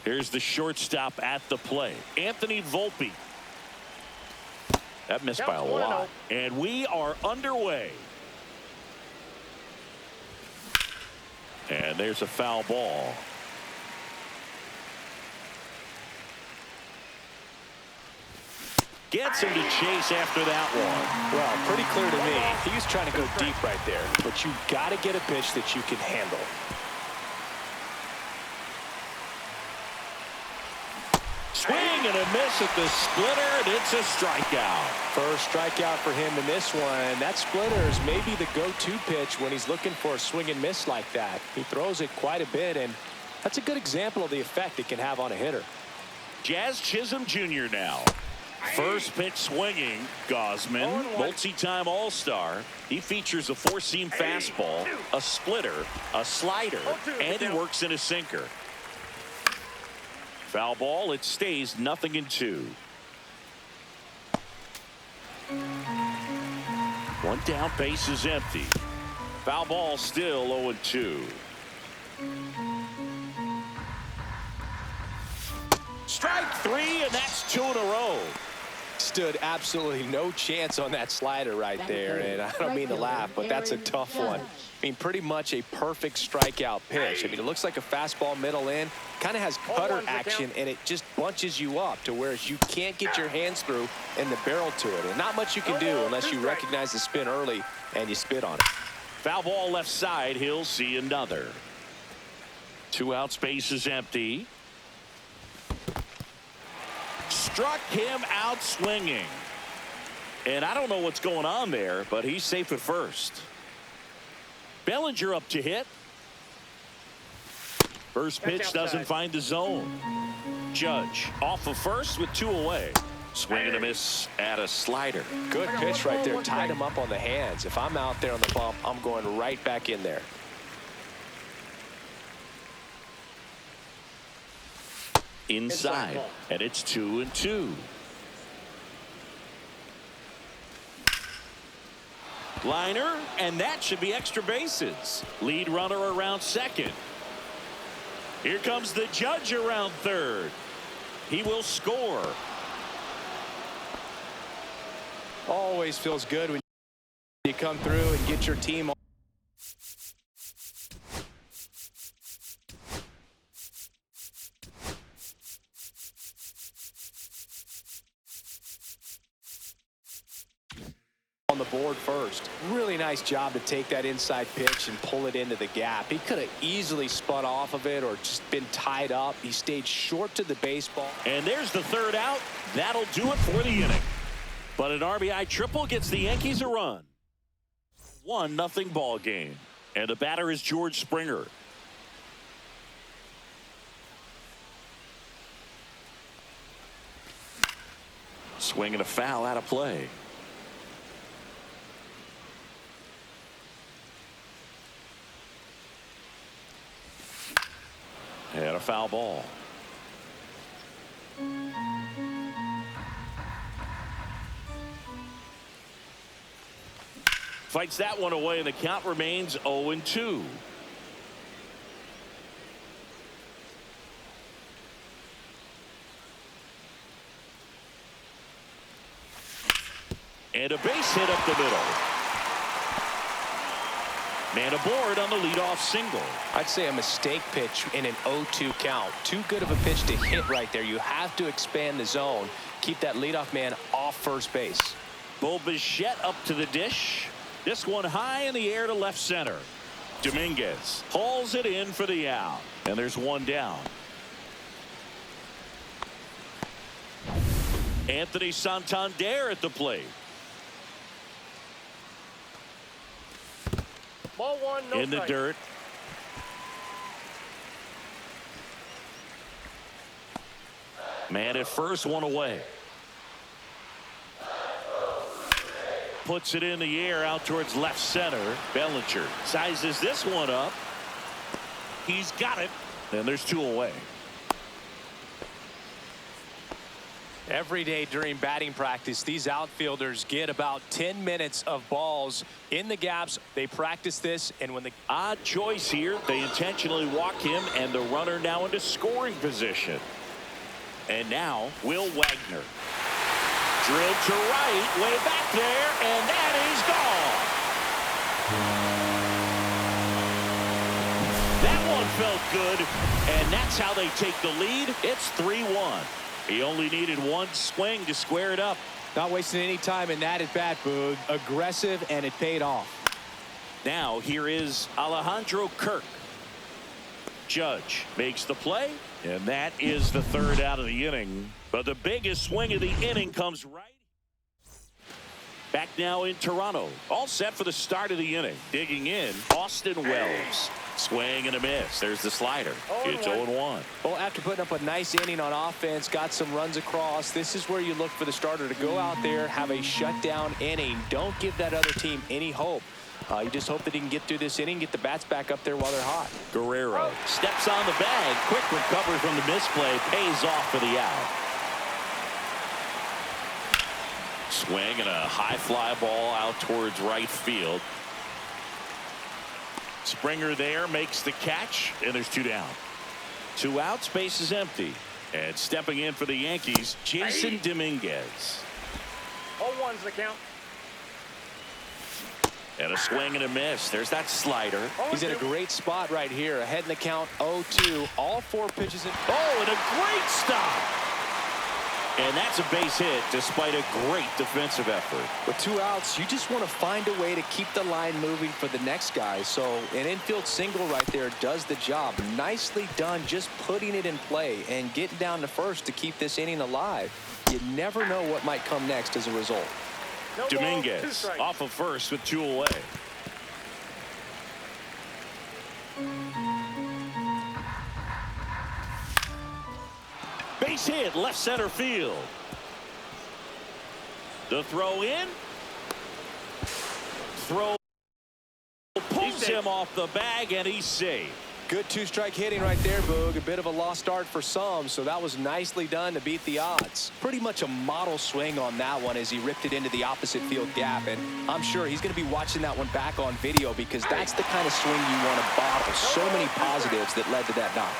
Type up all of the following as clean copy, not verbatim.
Here's the shortstop at the plate, Anthony Volpe. That missed by a lot. And we are underway. And there's a foul ball. Gets him to chase after that one. Well, pretty clear to me. He was trying to go deep right there. But you got to get a pitch that you can handle. Swing and a miss at the splitter, and it's a strikeout. First strikeout for him in this one. That splitter is maybe the go-to pitch when he's looking for a swing and miss like that. He throws it quite a bit, and that's a good example of the effect it can have on a hitter. Jazz Chisholm Jr. now. First pitch swinging. Gausman, multi-time All-Star. He features a four-seam fastball, a splitter, a slider, and he works in a sinker. Foul ball. It stays 0-2. One down, base is empty. Foul ball, still 0-2. Strike three, and that's 2 in a row. Stood absolutely no chance on that slider right there, and I don't mean to laugh, but that's a tough one. I mean, pretty much a perfect strikeout pitch. I mean, it looks like a fastball middle in, kind of has cutter action, and it just bunches you up to where you can't get your hands through in the barrel to it. And not much you can do unless you recognize the spin early and you spit on it. Foul ball left side. He'll see another. 2 outs, base is empty. Struck him out swinging. And I don't know what's going on there, but he's safe at first. Bellinger up to hit. First pitch doesn't find the zone. Judge off of first with 2 away. Swing and a miss at a slider. Good pitch right there. Tied him up on the hands. If I'm out there on the bump, I'm going right back in there. Inside, and it's 2-2. Liner, and that should be extra bases. Lead runner around second. Here comes the Judge around third. He will score. Always feels good when you come through and get your team on. On the board first. Really nice job to take that inside pitch and pull it into the gap. He could have easily spun off of it or just been tied up. He stayed short to the baseball. And there's the third out. That'll do it for the inning. But an RBI triple gets the Yankees a run. 1-0 ball game. And the batter is George Springer. Swing and a foul out of play. And a foul ball. Fights that one away, and the count remains 0-2. And a base hit up the middle. Man aboard on the leadoff single. I'd say a mistake pitch in an 0-2 count. Too good of a pitch to hit right there. You have to expand the zone. Keep that leadoff man off first base. Bo Bichette up to the dish. This one high in the air to left center. Dominguez hauls it in for the out. And there's one down. Anthony Santander at the plate. Ball one, no in the strike. dirt. Man at first, one away. Puts it in the air out towards left center. Bellinger sizes this one up. He's got it. And there's 2 away. Every day during batting practice, these outfielders get about 10 minutes of balls in the gaps. They practice this, and when the odd choice here, they intentionally walk him, and the runner now into scoring position. And now, Will Wagner. Drilled to right, way back there, and that is gone. That one felt good, and that's how they take the lead. It's 3-1. He only needed one swing to square it up. Not wasting any time in that at bat, Boog. Aggressive, and it paid off. Now here is Alejandro Kirk. Judge makes the play, and that is the third out of the inning. But the biggest swing of the inning comes right. Back now in Toronto. All set for the start of the inning. Digging in, Austin Wells. Swing and a miss. There's the slider. It's 0-1. Well, after putting up a nice inning on offense, got some runs across, this is where you look for the starter to go out there, have a shutdown inning. Don't give that other team any hope. You just hope that he can get through this inning, get the bats back up there while they're hot. Guerrero steps on the bag. Quick recovery from the misplay. Pays off for the out. Swing and a high fly ball out towards right field. Springer there makes the catch, and there's two down. 2 outs, base is empty. And stepping in for the Yankees, Jason Dominguez. 0-1's the count. And a swing and a miss. There's that slider. He's in a great spot right here. Ahead in the count, 0-2. All 4 pitches in. Oh, and a great stop. And that's a base hit despite a great defensive effort. With 2 outs, you just want to find a way to keep the line moving for the next guy. So an infield single right there does the job. Nicely done, just putting it in play and getting down to first to keep this inning alive. You never know what might come next as a result. No Dominguez ball, off of first with 2 away. Base hit, left center field. The throw in. Throw pulls him off the bag, and he's safe. Good 2-strike hitting right there, Boog. A bit of a lost start for some, so that was nicely done to beat the odds. Pretty much a model swing on that one as he ripped it into the opposite field gap, and I'm sure he's going to be watching that one back on video because that's the kind of swing you want to bottle. So many positives that led to that knock.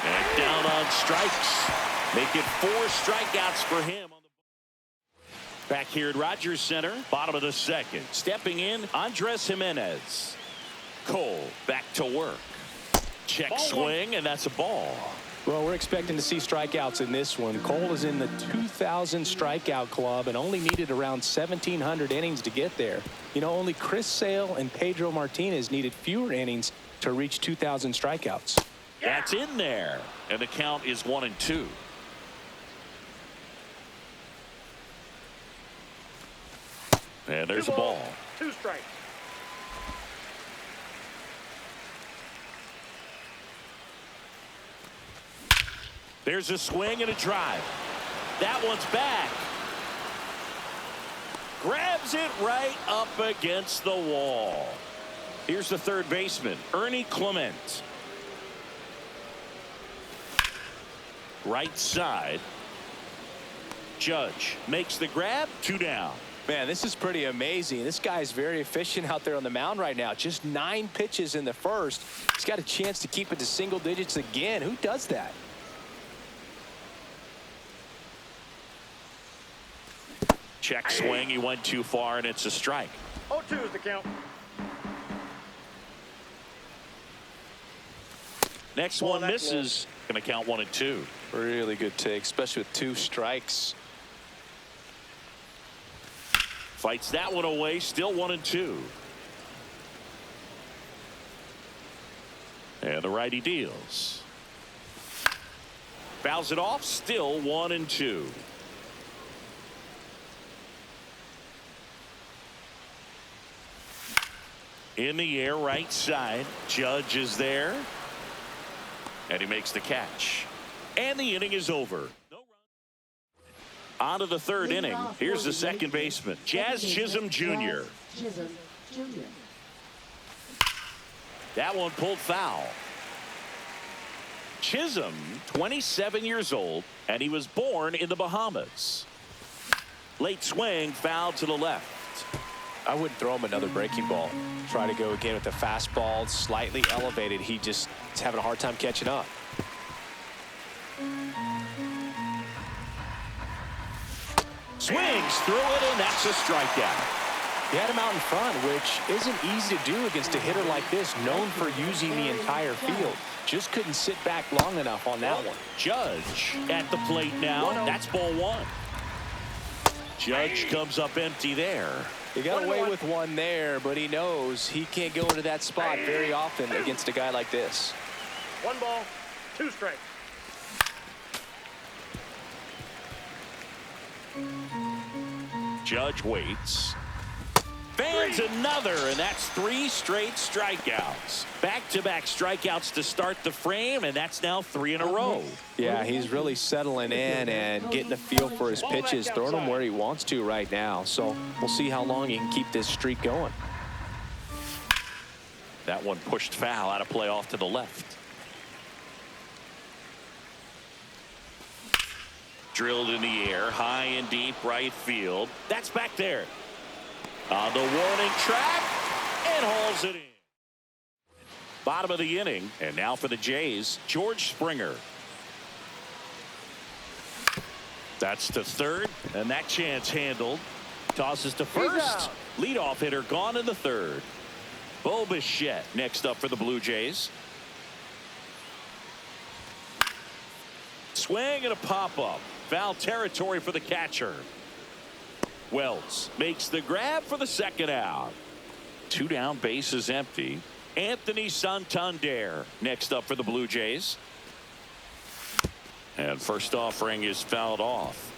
And down on strikes. Make it 4 strikeouts for him. Back here at Rogers Center, bottom of the second. Stepping in, Andres Jimenez. Cole back to work. Check swing, and that's a ball. Well, we're expecting to see strikeouts in this one. Cole is in the 2,000 strikeout club and only needed around 1,700 innings to get there. You know, only Chris Sale and Pedro Martinez needed fewer innings to reach 2,000 strikeouts. That's in there, and the count is 1-2. And there's a ball. 2 strikes. There's a swing and a drive. That one's back. Grabs it right up against the wall. Here's the third baseman, Ernie Clement. Right side. Judge makes the grab, 2 down. Man, this is pretty amazing. This guy's very efficient out there on the mound right now. Just 9 pitches in the first. He's got a chance to keep it to single digits again. Who does that? Check swing. He went too far, and it's a strike. 0-2 is the count. Next one misses. Going to count 1-2. Really good take, especially with 2 strikes. Fights that one away. Still 1-2. And the righty deals. Fouls it off. Still 1-2. In the air, right side. Judge is there. And he makes the catch. And the inning is over. No run. On to the third inning. Here's the second baseman, Jazz Chisholm Jr. That one pulled foul. Chisholm, 27 years old, and he was born in the Bahamas. Late swing, foul to the left. I wouldn't throw him another breaking ball. Try to go again with the fastball, slightly elevated. He just is having a hard time catching up. Swings through it, and that's a strikeout. He had him out in front, which isn't easy to do against a hitter like this, known for using the entire field. Just couldn't sit back long enough on that one. Judge at the plate now. That's ball one. Judge comes up empty there. He got away with one there, but he knows he can't go into that spot very often against a guy like this. 1 ball, 2 strikes. Judge waits. Fans another, and that's 3 straight strikeouts. Back-to-back strikeouts to start the frame, and that's now 3 in a row. Yeah, he's really settling in and getting a feel for his pitches, throwing them where he wants to right now. So we'll see how long he can keep this streak going. That one pushed foul, out of play off to the left. Drilled in the air, high and deep right field. That's back there. On the warning track, and hauls it in. Bottom of the inning, and now for the Jays, George Springer. That's to third, and that chance handled. Tosses to first. Leadoff hitter gone in the third. Bo Bichette next up for the Blue Jays. Swing and a pop-up. Foul territory for the catcher. Wells makes the grab for the second out. 2 down, bases empty. Anthony Santander next up for the Blue Jays. And first offering is fouled off.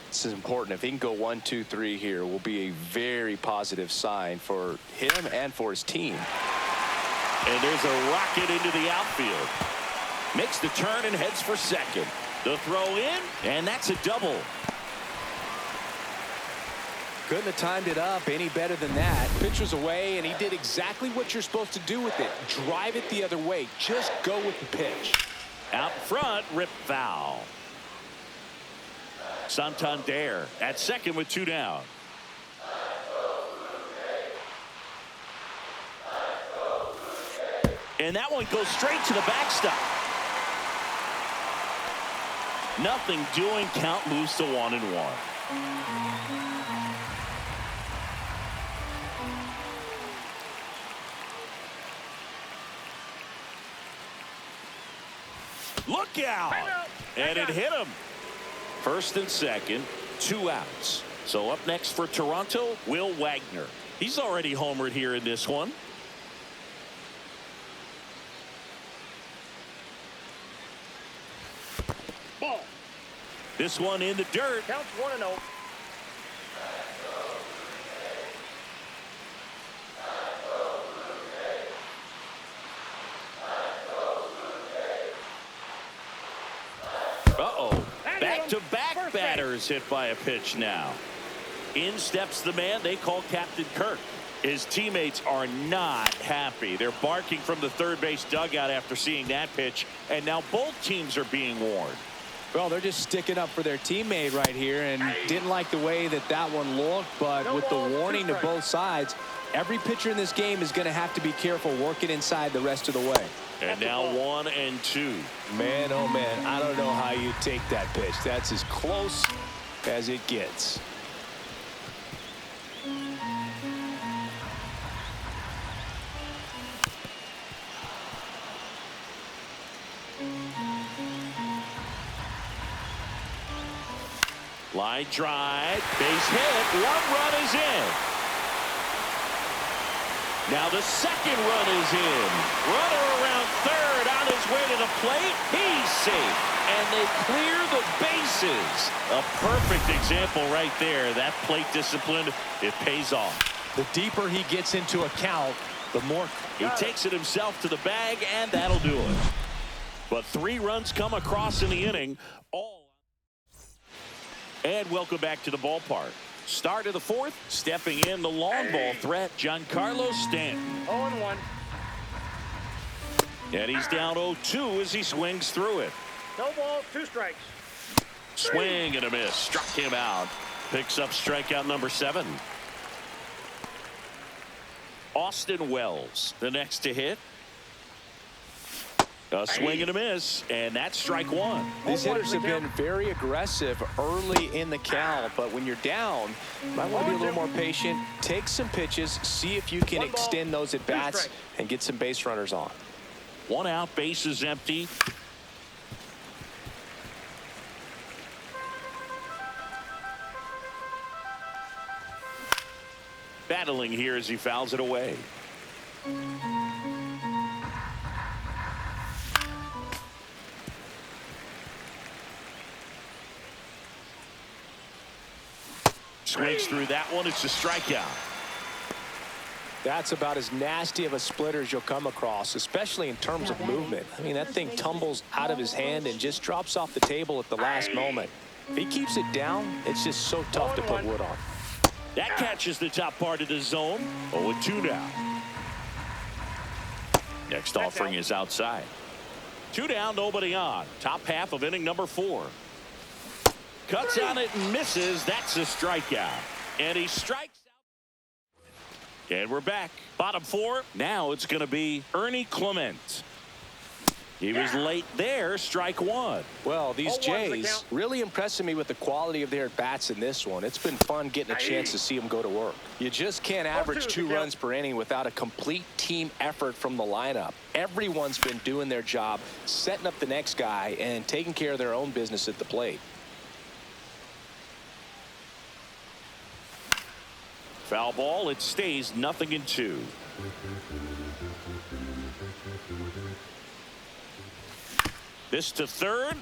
This is important. If he can go 1, 2, 3 here, will be a very positive sign for him and for his team. And there's a rocket into the outfield. Makes the turn and heads for second. The throw in, and that's a double. Couldn't have timed it up any better than that. Pitch was away, and he did exactly what you're supposed to do with it. Drive it the other way. Just go with the pitch. Out front, rip foul. Santander at second with 2 down. And that one goes straight to the backstop. Nothing doing. Count moves to 1-1. Look out! And it hit him. First and second, 2 outs. So up next for Toronto, Will Wagner. He's already homered here in this one. Ball. This one in the dirt. Counts 1-0. Uh-oh. Back-to-back batters hit by a pitch now. In steps the man they call Captain Kirk. His teammates are not happy. They're barking from the third base dugout after seeing that pitch, and now both teams are being warned. Well, they're just sticking up for their teammate right here, and didn't like the way that one looked, but with the warning to both sides, every pitcher in this game is going to have to be careful working inside the rest of the way. And now 1-2. Man, oh man, I don't know how you take that pitch. That's as close as it gets. Line drive, base hit, 1 run is in. Now the second run is in. Runner around third on his way to the plate. He's safe. And they clear the bases. A perfect example right there. That plate discipline, it pays off. The deeper he gets into a count, the more he takes it himself to the bag, and that'll do it. But 3 runs come across in the inning. And welcome back to the ballpark. Start of the 4th, stepping in the long ball threat, Giancarlo Stanton. 0-1. And he's down 0-2 as he swings through it. No ball, 2 strikes. Swing and a miss. Struck him out. Picks up strikeout number 7. Austin Wells, the next to hit. A swing and a miss, and that's strike 1. These hitters have been very aggressive early in the count, but when you're down, you might want to be a little more patient. Take some pitches, see if you can extend those at bats and get some base runners on. 1 out, base is empty. Battling here as he fouls it away. Swings through that one. It's a strikeout. That's about as nasty of a splitter as you'll come across, especially in terms of movement. I mean, that thing tumbles out of his hand and just drops off the table at the last moment. If he keeps it down, it's just so tough to put wood on. That catches the top part of the zone. 0-2 now. Next offering is outside. 2 down, nobody on. Top half of inning number 4. Cuts on it and misses. That's a strikeout. And he strikes out. And we're back. Bottom 4. Now it's going to be Ernie Clement. He was late there. Strike 1. Well, these Jays really impressing me with the quality of their bats in this one. It's been fun getting a chance to see them go to work. You just can't average 2 runs per inning without a complete team effort from the lineup. Everyone's been doing their job, setting up the next guy, and taking care of their own business at the plate. Foul ball. It stays 0-2. This to third.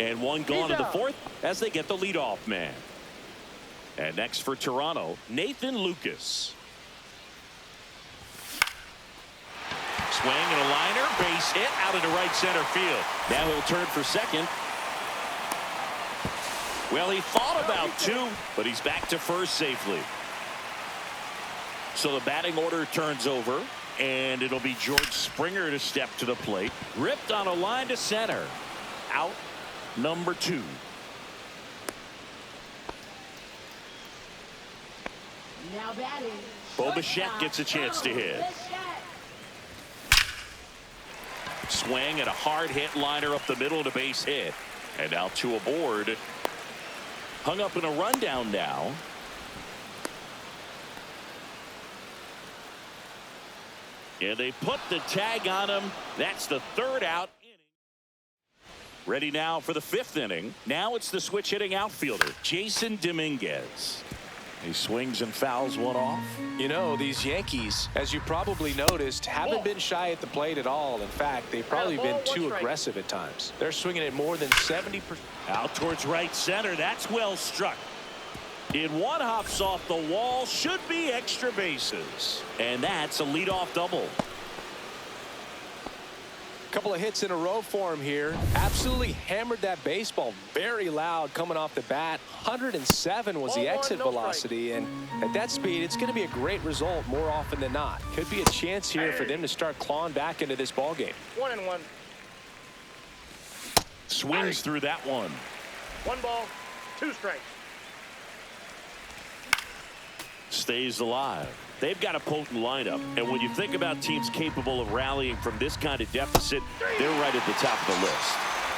And 1 gone in the 4th as they get the leadoff man. And next for Toronto, Nathan Lucas. Swing and a liner. Base hit out into right center field. Now he'll turn for second. Well, he thought about 2, but he's back to first safely. So the batting order turns over, and it'll be George Springer to step to the plate. Ripped on a line to center. Out number 2. Now batting. Bo Bichette gets a chance to hit. Swing and a hard hit liner up the middle to base hit. And now 2 aboard. Hung up in a rundown now. And they put the tag on him. That's the 3rd out inning. Ready now for the 5th inning. Now it's the switch hitting outfielder, Jason Dominguez. He swings and fouls one off. You know, these Yankees, as you probably noticed, haven't been shy at the plate at all. In fact, they've probably been too aggressive at times. They're swinging at more than 70%. Out towards right center. That's well struck. In 1 hops off the wall. Should be extra bases. And that's a leadoff double. Couple of hits in a row for him here. Absolutely hammered that baseball very loud coming off the bat. 107 was the exit velocity, and at that speed it's going to be a great result more often than not. Could be a chance here for them to start clawing back into this ball game. 1-1. Swings through that one. 1 ball, 2 strikes. Stays alive. They've got a potent lineup, and when you think about teams capable of rallying from this kind of deficit, they're right at the top of the list.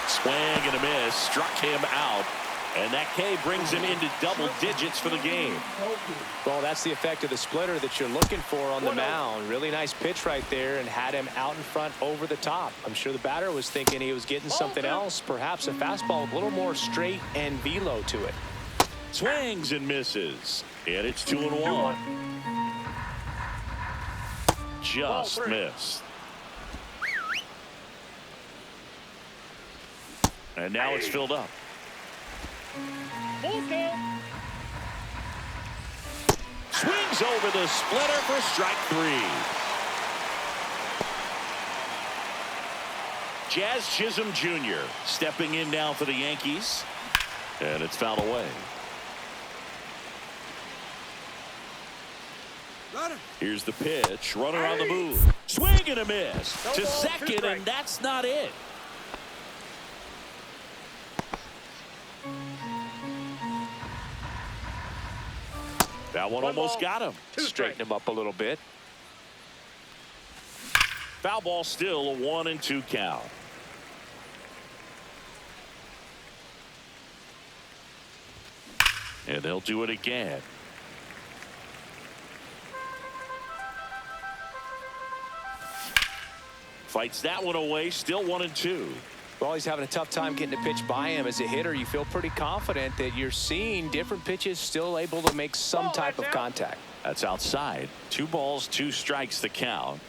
Swing and a miss. Struck him out, and that K brings him into double digits for the game. Well, that's the effect of the splitter that you're looking for on the mound. Really nice pitch right there and had him out in front over the top. I'm sure the batter was thinking he was getting something else, perhaps a fastball with a little more straight and velo to it. Swings and misses, and it's 2-1. Just missed. And now it's filled up. Swings over the splitter for strike 3. Jazz Chisholm Jr. stepping in now for the Yankees. And it's fouled away. Here's the pitch. Runner on the move. Swing and a miss. No To ball, second, 2 and strikes. that's not it. That one 1 almost ball, got him. 2 Straighten strikes. him up a little bit. Foul ball, still a 1-2 count. And they'll do it again. Fights that one away, still 1-2. Well, he's having a tough time getting a pitch by him. As a hitter, you feel pretty confident that you're seeing different pitches still able to make some type of contact. That's outside. 2 balls, 2 strikes the count.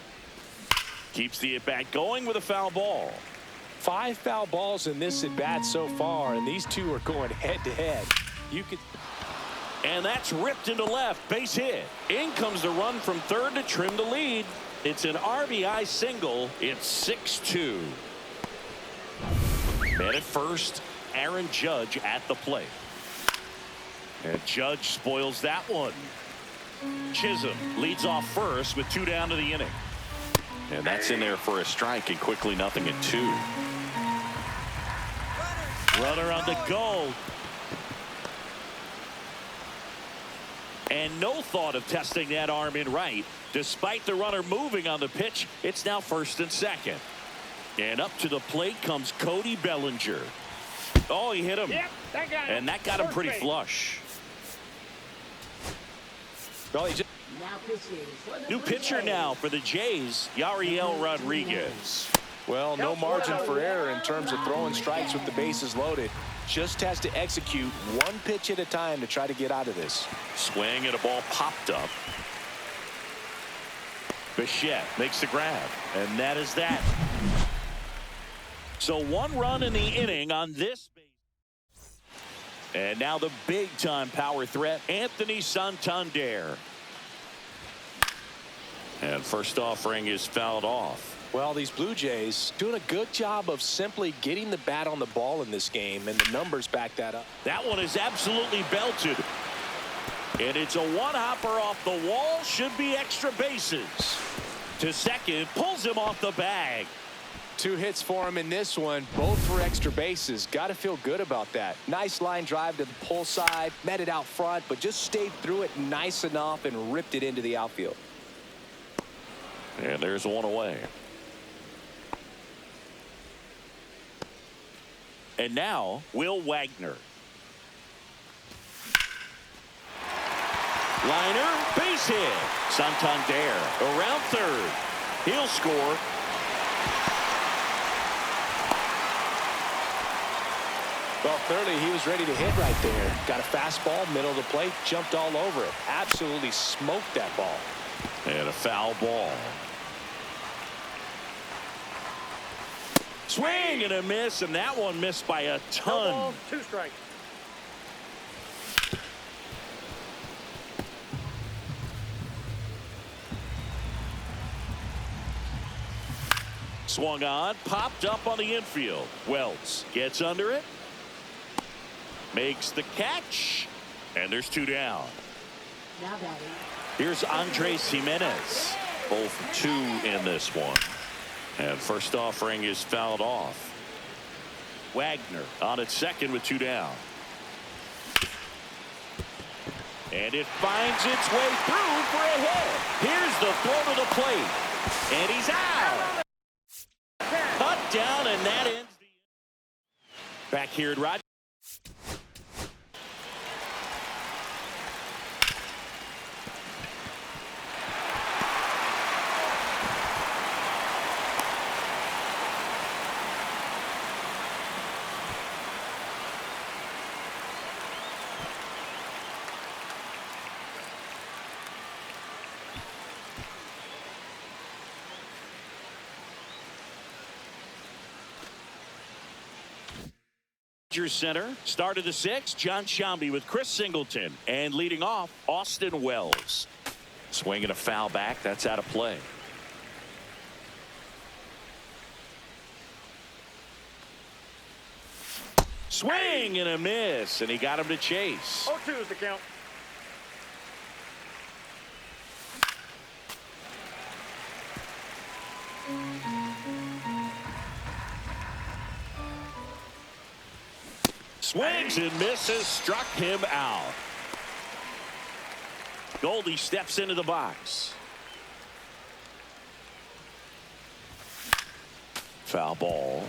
Keeps the at-bat going with a foul ball. 5 foul balls in this at-bat so far, and these two are going head-to-head. You could... And that's ripped into left. Base hit. In comes the run from third to trim the lead. It's an RBI single. It's 6-2. Man at first, Aaron Judge at the plate. And Judge spoils that one. Chisholm leads off first with 2 down to the inning. And that's in there for a strike, and quickly 0-2. Runner on the go. And no thought of testing that arm in right. Despite the runner moving on the pitch, it's now first and second. And up to the plate comes Cody Bellinger. Oh, he hit him. Yep, that got him. And that got him First pretty base. flush. Well, he just... Now pitching for the New Blue pitcher Jays. now for the Jays, Yariel Rodriguez. Well, no margin for error in terms of throwing strikes with the bases loaded. Just has to execute 1 pitch at a time to try to get out of this. Swing and a ball popped up. Bichette makes the grab, and that is that. So 1 run in the inning on this base. And now the big-time power threat, Anthony Santander. And first offering is fouled off. Well, these Blue Jays doing a good job of simply getting the bat on the ball in this game, and the numbers back that up. That one is absolutely belted. And it's a one-hopper off the wall. Should be extra bases. To second, pulls him off the bag. 2 hits for him in this one, both for extra bases. Got to feel good about that. Nice line drive to the pull side, met it out front, but just stayed through it nice enough and ripped it into the outfield. And there's 1 away. And now, Will Wagner. Liner, base hit. Santander around third. He'll score. Well, clearly he was ready to hit right there. Got a fastball, middle of the plate, jumped all over it. Absolutely smoked that ball. And a foul ball. Swing and a miss, and that one missed by a No ton. ball, 2 strikes. Swung on, popped up on the infield. Wells gets under it. Makes the catch. And there's 2 down. Now batting. Here's Andres Jimenez. Both 2 in this one. And first offering is fouled off. Wagner on at second with 2 down. And it finds its way through for a hit. Here's the throw to the plate. And he's out. Cut down, and that ends the inning. Back here at Rod. Center, start of the 6th, John Shambi with Chris Singleton, and leading off, Austin Wells. Swinging a foul back, that's out of play. Swing and a miss, and he got him to chase. 0-2 is the count. Swings and misses, struck him out. Goldie steps into the box. Foul ball.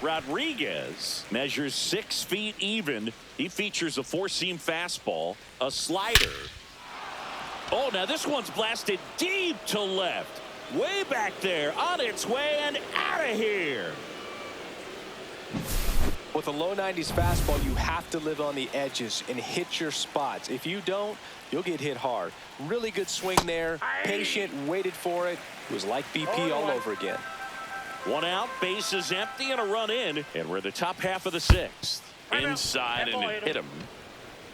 Rodriguez measures 6 feet even. He features a four-seam fastball, a slider. Oh, now this one's blasted deep to left. Way back there, on its way and out of here. With a low 90s fastball, you have to live on the edges and hit your spots. If you don't, you'll get hit hard. Really good swing there. Patient, waited for it. It was like BP all over again. One out, bases empty, and a run in. And we're in the top half of the sixth. Inside, and it hit him.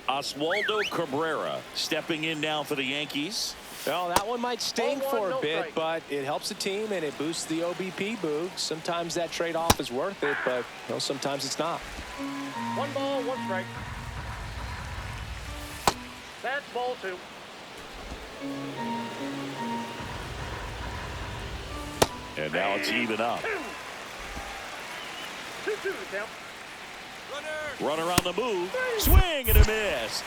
Oswaldo Cabrera stepping in now for the Yankees. Well, that one might sting for a bit, but it helps the team and it boosts the OBP boog. Sometimes that trade-off is worth it, but sometimes it's not. 1 ball, 1 strike. That's ball 2. And now it's even up. 2-2 the count. Runner on the move. Swing and a miss.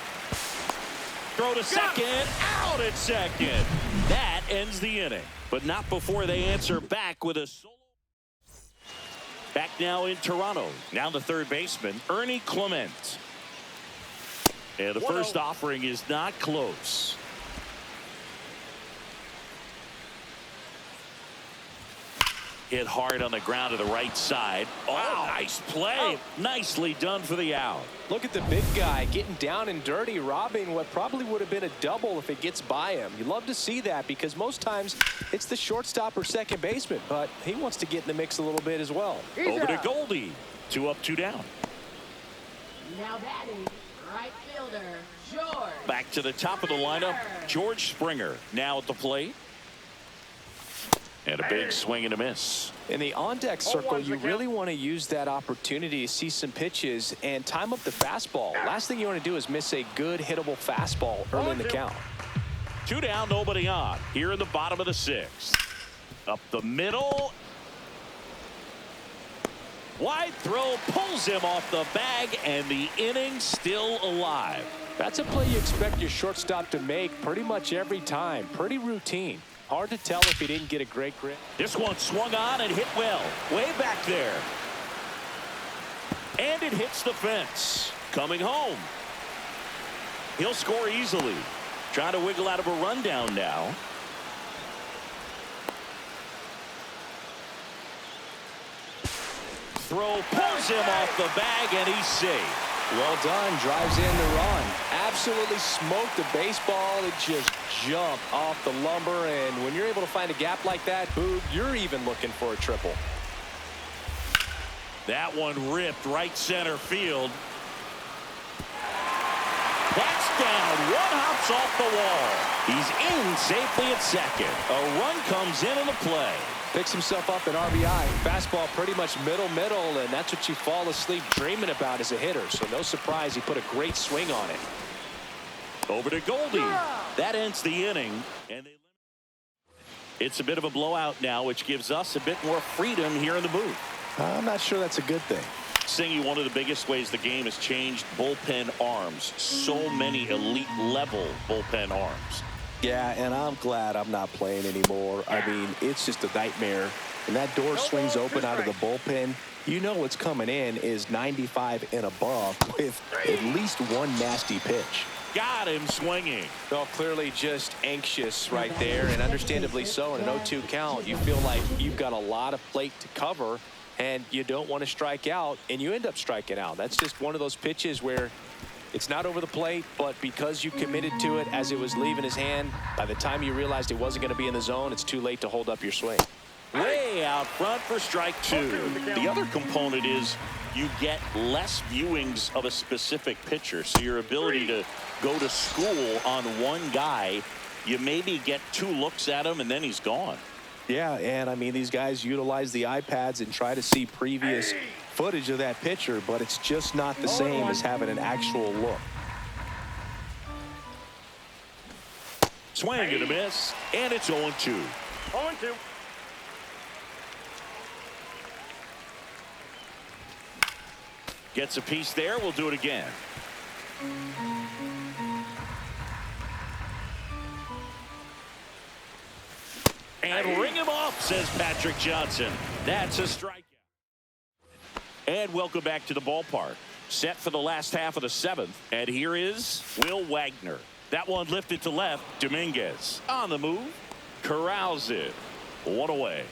Throw to second. Out at second. That ends the inning. But not before they answer back with a solo. Back now in Toronto. Now the third baseman, Ernie Clement. And the first offering is not close. Hit hard on the ground to the right side. Oh, nice play. Nicely done for the out. Look at the big guy getting down and dirty, robbing what probably would have been a double if it gets by him. You love to see that because most times it's the shortstop or second baseman, but he wants to get in the mix a little bit as well. Over to Goldie. 2 up, 2 down. Now batting, right fielder, George. Back to the top of the lineup, George Springer now at the plate. And a big swing and a miss. In the on-deck circle, you really want to use that opportunity to see some pitches and time up the fastball. Last thing you want to do is miss a good hittable fastball early in the count. 2 down, nobody on. Here in the bottom of the 6th. Up the middle. Wide throw pulls him off the bag, and the inning still alive. That's a play you expect your shortstop to make pretty much every time. Pretty routine. Hard to tell if he didn't get a great grip. This one swung on and hit well. Way back there. And it hits the fence. Coming home. He'll score easily. Trying to wiggle out of a rundown now. Throw pulls him off the bag, and he's safe. Well done. Drives in the run. Absolutely smoked the baseball. It just jumped off the lumber. And when you're able to find a gap like that, boog, you're even looking for a triple. That one ripped right center field. That's down. One hops off the wall. He's in safely at second. A run comes in on the play. Picks himself up an RBI. Fastball pretty much middle, and that's what you fall asleep dreaming about as a hitter. So no surprise he put a great swing on it. Over to Goldie. That ends the inning. And it's a bit of a blowout now, which gives us a bit more freedom here in the booth. I'm not sure that's a good thing. Singy, one of the biggest ways the game has changed bullpen arms. So many elite level bullpen arms. Yeah, and I'm glad I'm not playing anymore. I mean, it's just a nightmare. And that door swings open out of the bullpen. You know what's coming in is 95 and above with at least one nasty pitch. Got him swinging. Well, clearly just anxious right there, and understandably so. In an 0-2 count, you feel like you've got a lot of plate to cover, and you don't want to strike out, and you end up striking out. That's just one of those pitches where it's not over the plate, but because you committed to it as it was leaving his hand, by the time you realized it wasn't going to be in the zone, it's too late to hold up your swing. Way out front for strike 2. The other component is you get less viewings of a specific pitcher. So your ability to go to school on one guy, you maybe get 2 looks at him and then he's gone. Yeah, and I mean, these guys utilize the iPads and try to see previous footage of that pitcher, but it's just not the same as having an actual look. Swing and a miss, and it's 0-2. 0-2. Gets a piece there. We'll do it again. And ring him off, says Patrick Johnson. That's a strikeout. And welcome back to the ballpark. Set for the last half of the seventh. And here is Will Wagner. That one lifted to left. Dominguez on the move. Corrals it. One away.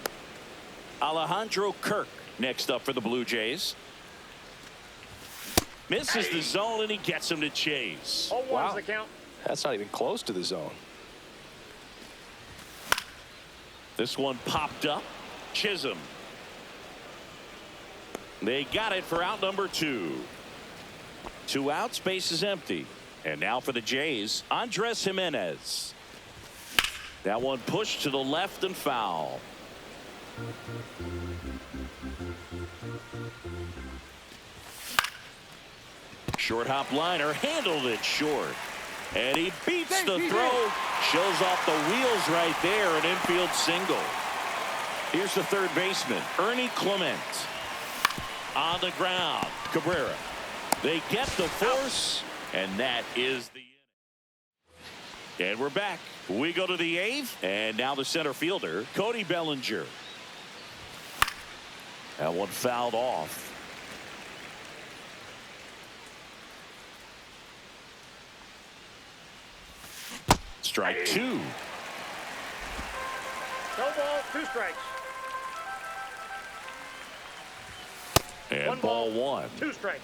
Alejandro Kirk next up for the Blue Jays. Misses the zone, and he gets him to chase. Oh, wow. The count. That's not even close to the zone. This one popped up. Chisholm. They got it for out number 2. 2 outs, base is empty. And now for the Jays, Andres Jimenez. That one pushed to the left and foul. Short hop liner, handled it short. And he beats the throw. Shows off the wheels right there, an infield single. Here's the third baseman, Ernie Clement. On the ground, Cabrera. They get the force, and that is the inning. And we're back. We go to the 8th, and now the center fielder, Cody Bellinger. That one fouled off. Strike 2. No ball, 2 strikes. And One ball ball, 1. 2 strikes.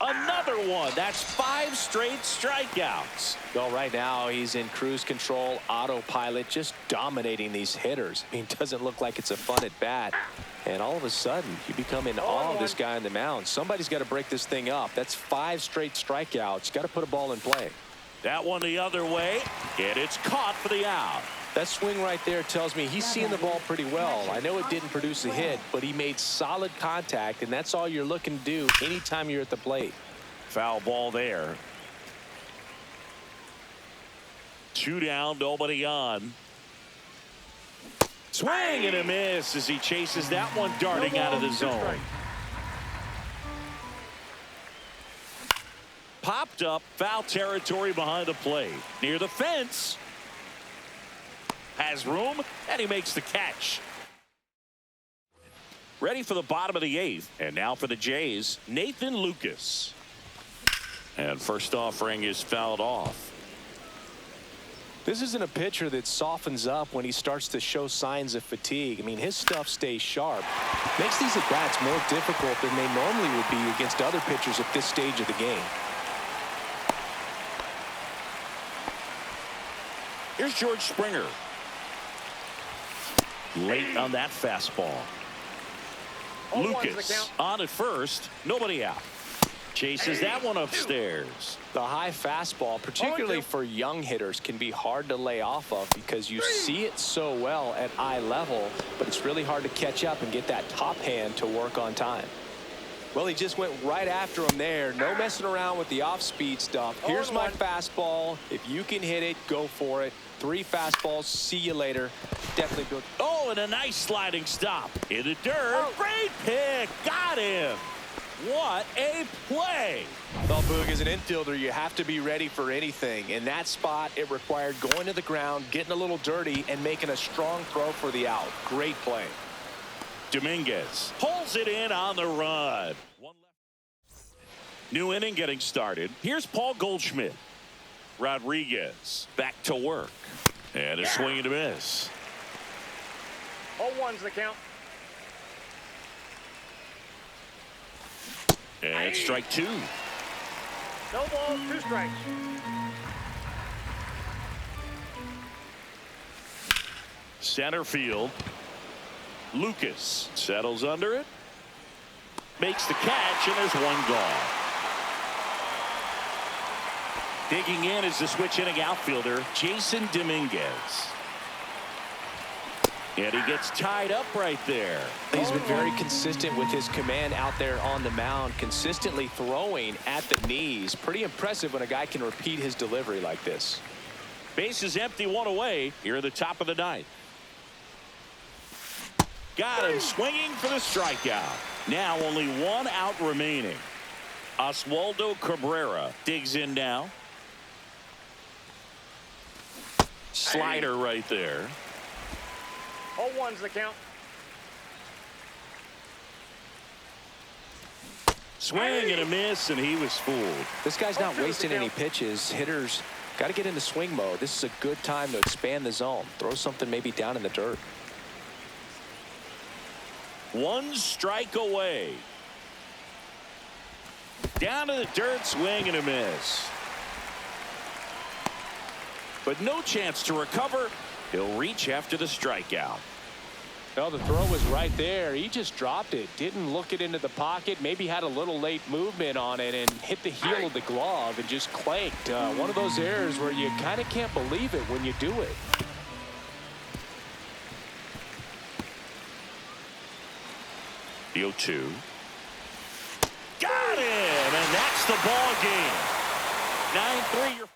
Another one. That's 5 straight strikeouts. Well, right now he's in cruise control, autopilot, just dominating these hitters. I mean, it doesn't look like it's a fun at bat. And all of a sudden, you become in awe of this guy on the mound. Somebody's got to break this thing up. That's 5 straight strikeouts. Got to put a ball in play. That one the other way, and it's caught for the out. That swing right there tells me he's seeing the ball pretty well. I know it didn't produce a hit, but he made solid contact, and that's all you're looking to do anytime you're at the plate. Foul ball there. 2 down, nobody on. Swing and a miss as he chases that one darting out of the zone. Popped up, foul territory behind the plate. Near the fence. Has room, and he makes the catch. Ready for the bottom of the 8th. And now for the Jays, Nathan Lucas. And first offering is fouled off. This isn't a pitcher that softens up when he starts to show signs of fatigue. I mean, his stuff stays sharp. Makes these at-bats more difficult than they normally would be against other pitchers at this stage of the game. Here's George Springer. Late on that fastball. Lucas on at first. Nobody out. Chases that one upstairs. The high fastball, particularly for young hitters, can be hard to lay off of because you see it so well at eye level, but it's really hard to catch up and get that top hand to work on time. Well, he just went right after him there. No messing around with the off-speed stuff. Here's my fastball. If you can hit it, go for it. 3 fastballs. See you later. Definitely good. Oh, and a nice sliding stop. In the dirt. Great pick. Got him. What a play. Well, Boog, as an infielder, you have to be ready for anything. In that spot, it required going to the ground, getting a little dirty, and making a strong throw for the out. Great play. Dominguez pulls it in on the run. One left. New inning getting started. Here's Paul Goldschmidt. Rodriguez back to work. And a swing and a miss. 0-1's the count. And strike 2. No ball, 2 strikes. Center field. Lucas settles under it. Makes the catch, and there's one gone. Digging in is the switch inning outfielder, Jason Dominguez. And he gets tied up right there. He's been very consistent with his command out there on the mound, consistently throwing at the knees. Pretty impressive when a guy can repeat his delivery like this. Base is empty, one away here at the top of the ninth. Got him swinging for the strikeout. Now only one out remaining. Oswaldo Cabrera digs in now. Slider right there. 0-1's the count. Swing and a miss, and he was fooled. This guy's not wasting any pitches. Hitters got to get into swing mode. This is a good time to expand the zone. Throw something maybe down in the dirt. One strike away. Down to the dirt, swing and a miss. But no chance to recover. He'll reach after the strikeout. Well, the throw was right there. He just dropped it. Didn't look it into the pocket. Maybe had a little late movement on it and hit the heel of the glove and just clanked. One of those errors where you kind of can't believe it when you do it. The 0-2. Got him, and that's the ball game. 9-3.